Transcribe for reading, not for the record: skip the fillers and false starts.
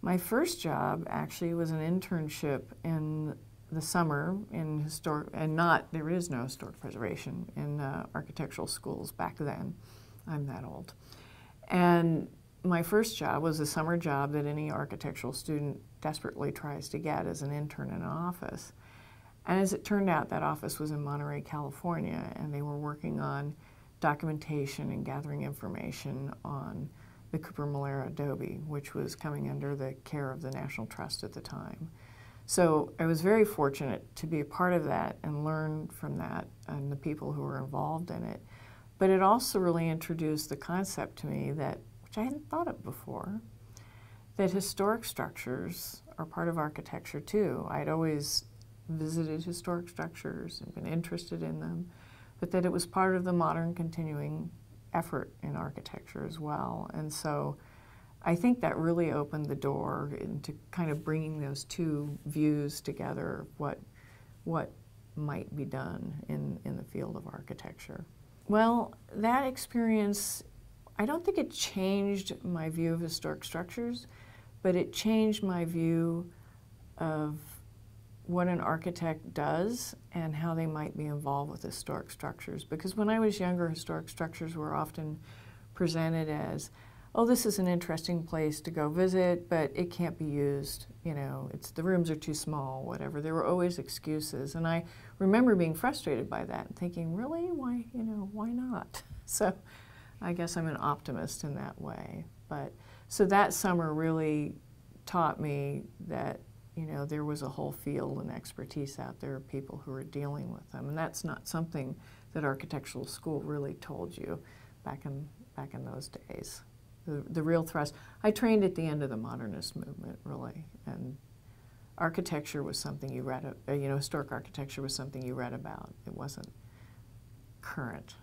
My first job actually was an internship in the summer in historic, and not, there is no historic preservation in architectural schools back then. I'm that old. And my first job was a summer job that any architectural student desperately tries to get as an intern in an office. And as it turned out, that office was in Monterey, California, and they were working on documentation and gathering information on the Cooper-Malera adobe, which was coming under the care of the National Trust at the time. So I was very fortunate to be a part of that and learn from that and the people who were involved in it. But it also really introduced the concept to me that, which I hadn't thought of before, that historic structures are part of architecture too. I'd always visited historic structures and been interested in them, but that it was part of the modern continuing effort in architecture as well. And so I think that really opened the door into kind of bringing those two views together, what might be done in the field of architecture. Well, that experience, I don't think it changed my view of historic structures, but it changed my view of what an architect does and how they might be involved with historic structures. Because when I was younger, historic structures were often presented as, oh, this is an interesting place to go visit, but it can't be used. You know, the rooms are too small, whatever. There were always excuses. And I remember being frustrated by that and thinking, really? Why, why not? So I guess I'm an optimist in that way. But so that summer really taught me that there was a whole field and expertise out there of people who were dealing with them. And that's not something that architectural school really told you back in those days. The real thrust. I trained at the end of the modernist movement, really, and architecture was something you read, historic architecture was something you read about. It wasn't current.